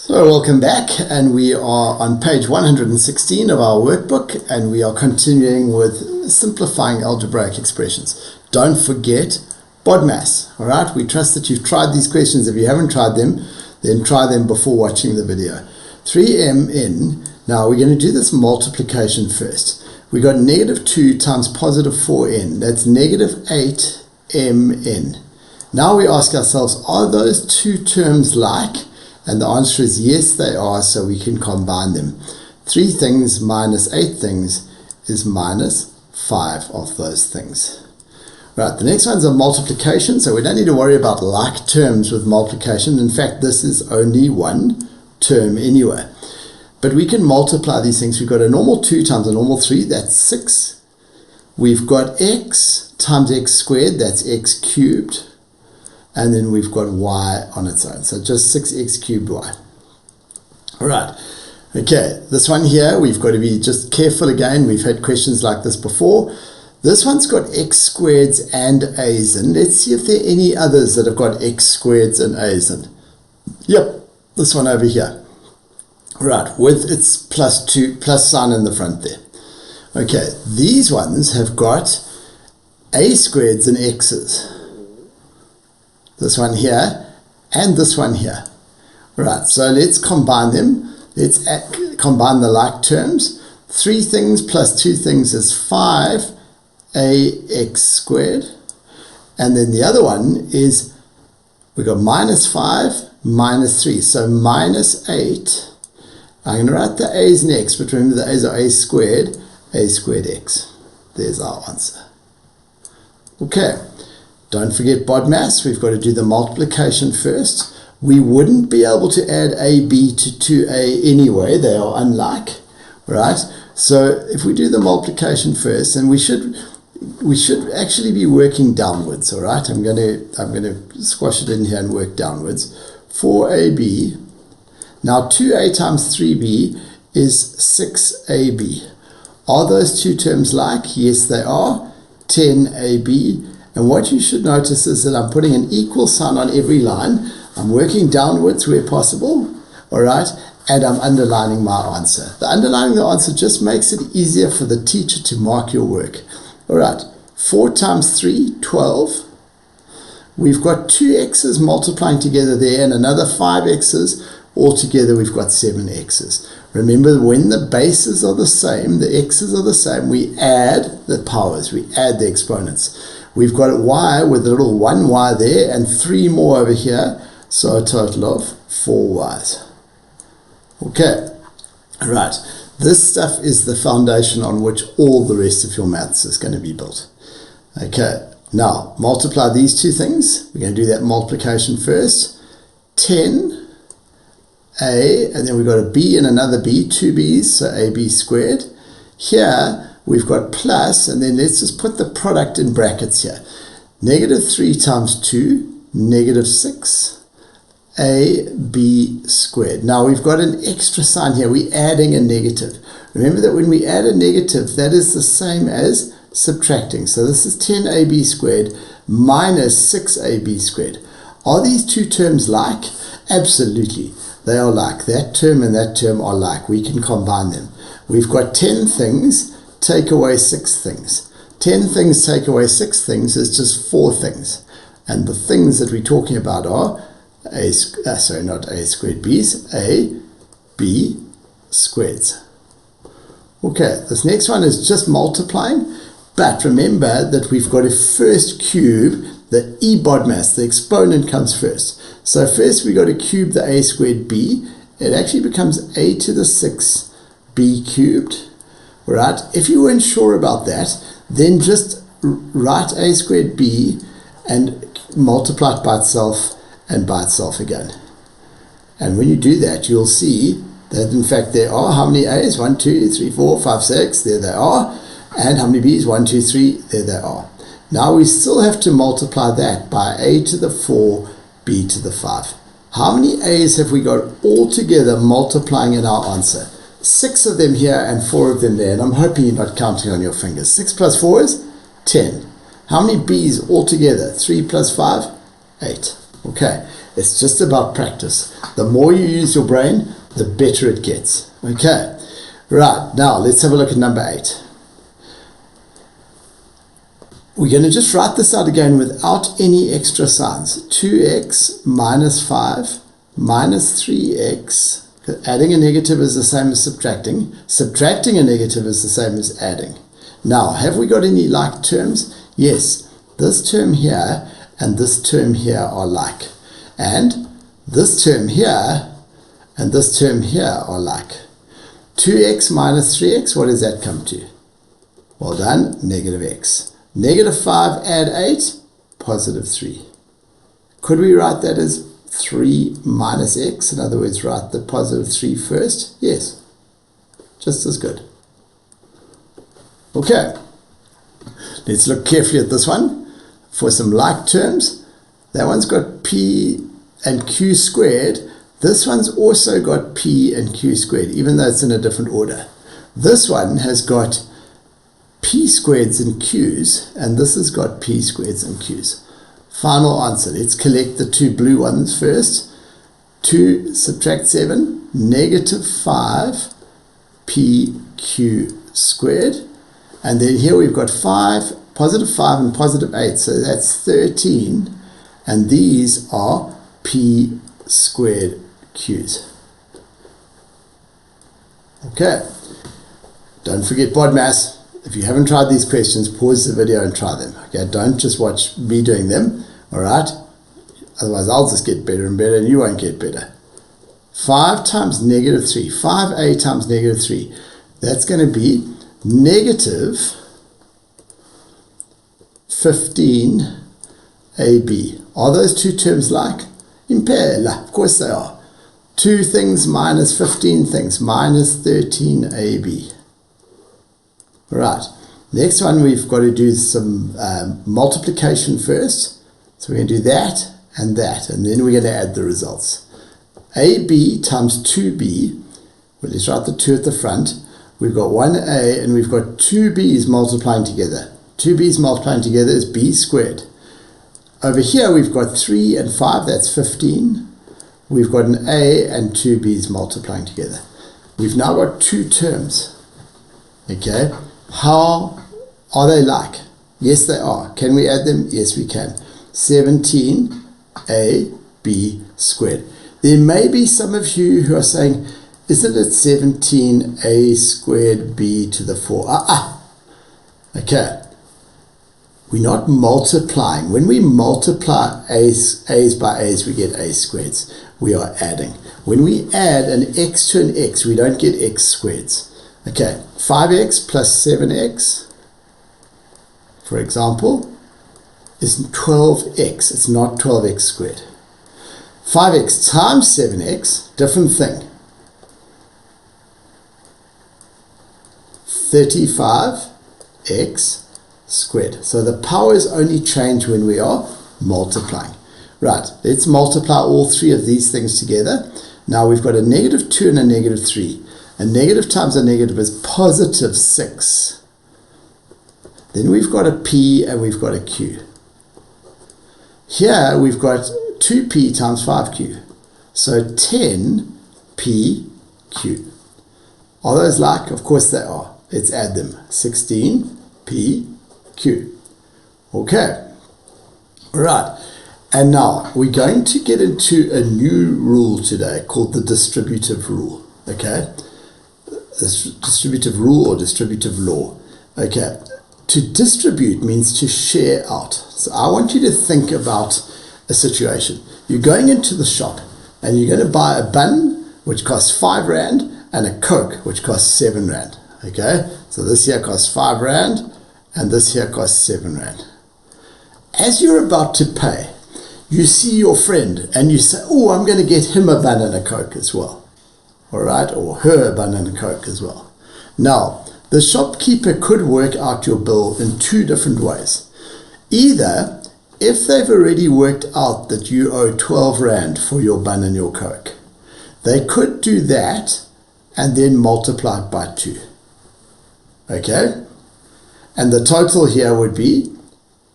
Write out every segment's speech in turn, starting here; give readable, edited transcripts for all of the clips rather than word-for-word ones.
So welcome back, and we are on page 116 of our workbook, and we are continuing with simplifying algebraic expressions. Don't forget BODMAS, all right? We trust that you've tried these questions. If you haven't tried them, then try them before watching the video. 3mn, now we're going to do this multiplication first. We got negative 2 times positive 4n, that's negative 8mn. Now we ask ourselves, are those two terms like? And the answer is yes, they are, so we can combine them. 3 things minus 8 things is minus 5 of those things. Right, the next one's a multiplication, so we don't need to worry about like terms with multiplication. In fact, this is only one term anyway. But we can multiply these things. We've got a normal 2 times a normal 3, that's 6. We've got x times x squared, that's x cubed. And then we've got y on its own, so just 6x cubed y. All right, okay, this one here, we've got to be just careful again. We've had questions like this before. This one's got x squareds and a's in. Let's see if there are any others that have got x squareds and a's in. Yep, this one over here. Right, with its plus sign in the front there. Okay, these ones have got a squareds and x's. This one here and this one here. Right, so let's combine them. Let's combine the like terms. 3 things plus 2 things is 5ax squared. And then the other one is, we got minus 5 minus 3. So minus 8. I'm going to write the a's next, but remember the a's are a squared x. There's our answer. Okay. Don't forget BODMAS, we've got to do the multiplication first. We wouldn't be able to add AB to 2A anyway, they are unlike, right? So if we do the multiplication first, and we should actually be working downwards, all right? I'm going to squash it in here and work downwards. 4AB, now 2A times 3B is 6AB. Are those two terms like? Yes, they are. 10AB. And what you should notice is that I'm putting an equal sign on every line. I'm working downwards where possible, all right? And I'm underlining my answer. The underlining the answer just makes it easier for the teacher to mark your work. All right, 4 times 3, 12. We've got 2 x's multiplying together there and another 5 x's. Altogether, we've got 7 x's. Remember, when the bases are the same, the x's are the same, we add the powers, we add the exponents. We've got y with a little 1y there and 3 more over here, so a total of 4 y's. Okay, right. This stuff is the foundation on which all the rest of your maths is going to be built. Okay, now multiply these two things. We're going to do that multiplication first. 10a, and then we've got a b and another b, 2 b's, so ab squared. Here, we've got plus, and then let's just put the product in brackets here. Negative 3 times 2, negative 6ab squared. Now we've got an extra sign here. We're adding a negative. Remember that when we add a negative, that is the same as subtracting. So this is 10ab squared minus 6ab squared. Are these two terms like? Absolutely. They are like. That term and that term are like. We can combine them. We've got 10 things. Take away 6 things. 10 things take away 6 things is just 4 things. And the things that we're talking about are not a squared b's, a b squareds. Okay, this next one is just multiplying, but remember that we've got to first cube the BODMAS, the exponent comes first. So first we got to cube the a squared b. It actually becomes a to the 6 b cubed. Right? If you weren't sure about that, then just write a squared b and multiply it by itself and by itself again. And when you do that, you'll see that in fact there are how many a's? 1, 2, 3, 4, 5, 6. There they are. And how many b's? 1, 2, 3. There they are. Now we still have to multiply that by a to the 4, b to the 5. How many a's have we got all together multiplying in our answer? 6 of them here and 4 of them there, and I'm hoping you're not counting on your fingers. 6 plus 4 is 10. How many b's altogether? 3 plus 5? 8. Okay, It's just about practice. The more you use your brain, the better it gets. Okay, right, now let's have a look at number 8. We're going to just write this out again without any extra signs. 2x minus 5 minus 3x. Adding a negative is the same as subtracting. Subtracting a negative is the same as adding. Now, have we got any like terms? Yes, this term here and this term here are like. And this term here and this term here are like. 2x minus 3x, what does that come to? Well done, negative x. Negative 5 add 8, positive 3. Could we write that as 3 minus x? In other words, write the positive 3 first? Yes, just as good. Okay, let's look carefully at this one. For some like terms, that one's got p and q squared. This one's also got p and q squared, even though it's in a different order. This one has got p squareds and q's, and this has got p squareds and q's. Final answer. Let's collect the two blue ones first. 2 subtract 7, negative 5 pq squared. And then here we've got 5, positive 5 and positive 8, so that's 13. And these are p squared q's. Okay, don't forget BODMAS. If you haven't tried these questions, pause the video and try them. Okay, don't just watch me doing them, all right? Otherwise, I'll just get better and better and you won't get better. 5 times negative 3, 5a times negative 3. That's going to be negative 15ab. Are those two terms like? Impaired, of course they are. 2 things minus 15 things, minus 13ab. Right, next one we've got to do some multiplication first. So we're going to do that, and then we're going to add the results. AB times 2b, well, let's write the 2 at the front. We've got 1a and we've got 2 b's multiplying together. 2 b's multiplying together is b squared. Over here we've got 3 and 5, that's 15. We've got an a and 2 b's multiplying together. We've now got two terms. Okay, how are they like? Yes, they are. Can we add them? Yes, we can. 17ab squared. There may be some of you who are saying, isn't it 17a squared b to the 4? Okay. We're not multiplying. When we multiply a's by a's, we get a squareds. We are adding. When we add an x to an x, we don't get x squareds. Okay, 5x plus 7x, for example, is 12x. It's not 12x squared. 5x times 7x, different thing. 35x squared. So the powers only change when we are multiplying. Right, let's multiply all three of these things together. Now we've got a negative 2 and a negative 3. A negative times a negative is positive 6. Then we've got a p and we've got a q. Here we've got 2p times 5q. So 10pq. Are those like? Of course they are. Let's add them. 16pq. Okay. All right. And now we're going to get into a new rule today called the distributive rule. Okay. Distributive rule or distributive law. Okay. To distribute means to share out. So I want you to think about a situation. You're going into the shop and you're going to buy a bun which costs 5 Rand and a Coke which costs 7 Rand. Okay. So this here costs 5 Rand and this here costs 7 Rand. As you're about to pay, you see your friend and you say, oh, I'm going to get him a bun and a Coke as well. All right, or her a bun and a Coke as well. Now, the shopkeeper could work out your bill in 2 different ways. Either, if they've already worked out that you owe 12 Rand for your bun and your Coke, they could do that and then multiply it by 2. Okay? And the total here would be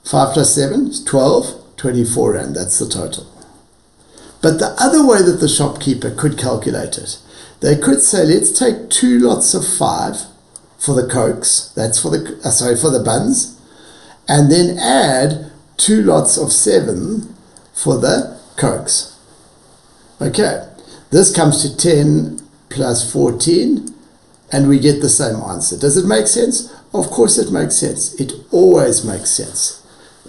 5 plus 7 is 12, 24 Rand. That's the total. But the other way that the shopkeeper could calculate it, they could say, let's take 2 lots of 5 for the Cokes, that's for the buns, and then add 2 lots of 7 for the Cokes. Okay, this comes to 10 plus 14, and we get the same answer. Does it make sense? Of course it makes sense. It always makes sense.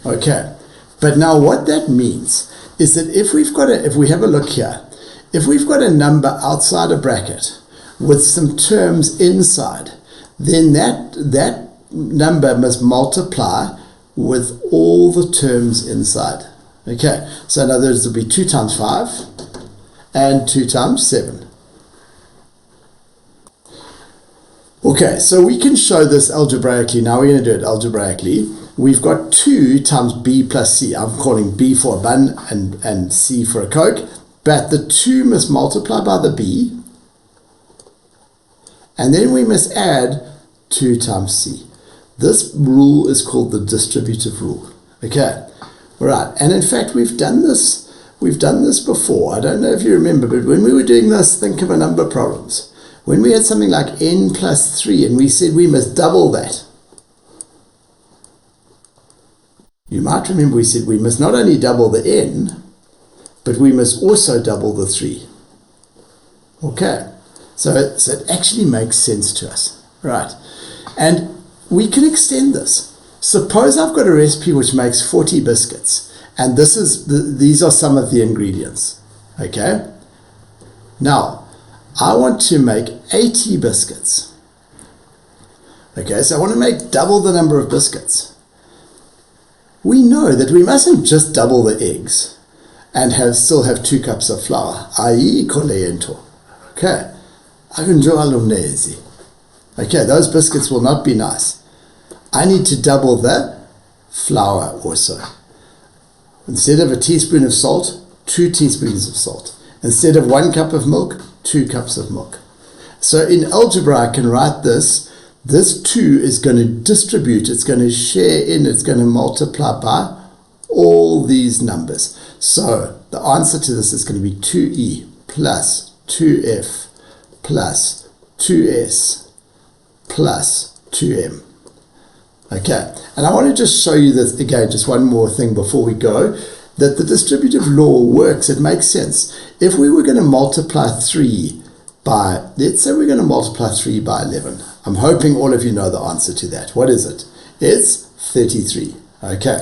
Okay, but now what that means is that if we have a look here, if we've got a number outside a bracket with some terms inside, then that number must multiply with all the terms inside. Okay, so in other words, it'll be 2 times 5 and 2 times 7. Okay, so we can show this algebraically. Now we're going to do it algebraically. We've got 2 times b plus c. I'm calling b for a bun and c for a Coke. But the 2 must multiply by the b. And then we must add 2 times c. This rule is called the distributive rule. Okay, all right. And in fact, we've done this before. I don't know if you remember, but when we were doing this, think of a number problems. When we had something like n plus 3, and we said we must double that. You might remember we said we must not only double the n, but we must also double the 3. Okay, so it actually makes sense to us, right? And we can extend this. Suppose I've got a recipe which makes 40 biscuits, and these are some of the ingredients, okay? Now, I want to make 80 biscuits. Okay, so I want to make double the number of biscuits. We know that we mustn't just double the eggs and still have 2 cups of flour, i.e. colento. Okay, okay, those biscuits will not be nice. I need to double the flour also. Instead of a teaspoon of salt, 2 teaspoons of salt. Instead of 1 cup of milk, 2 cups of milk. So in algebra, I can write this. This 2 is going to distribute, it's going to share in, it's going to multiply by all these numbers. So the answer to this is going to be 2e plus 2f plus 2s plus 2m. Okay, and I want to just show you this again, just one more thing before we go, that the distributive law works. It makes sense. If we were going to multiply 3 by, let's say we're going to multiply 3 by 11. I'm hoping all of you know the answer to that. What is it? It's 33. Okay,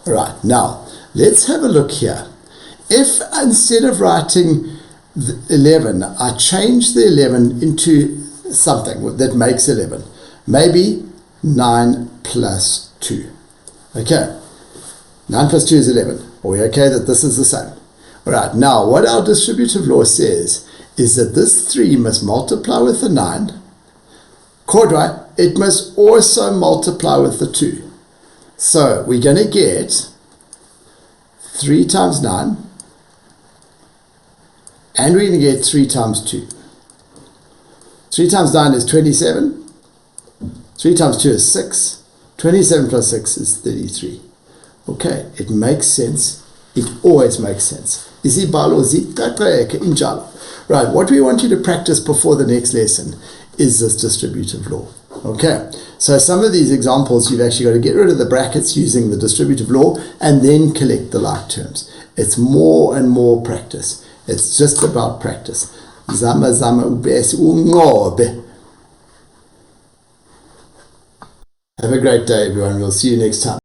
all right. Now, let's have a look here. If instead of writing 11, I change the 11 into something that makes 11, maybe 9 plus 2. Okay, 9 plus 2 is 11. Are we okay that this is the same? All right, now what our distributive law says is that this 3 must multiply with the 9. Kodwa, it must also multiply with the 2. So we're going to get 3 times 9, and we're going to get 3 times 2. 3 times 9 is 27. 3 times 2 is 6. 27 plus 6 is 33. Okay, it makes sense. It always makes sense. Right, what we want you to practice before the next lesson is this distributive law. Okay, so some of these examples, you've actually got to get rid of the brackets using the distributive law and then collect the like terms. It's more and more practice. It's just about practice. Zama zama ubesi unqobe. Have a great day, everyone. We'll see you next time.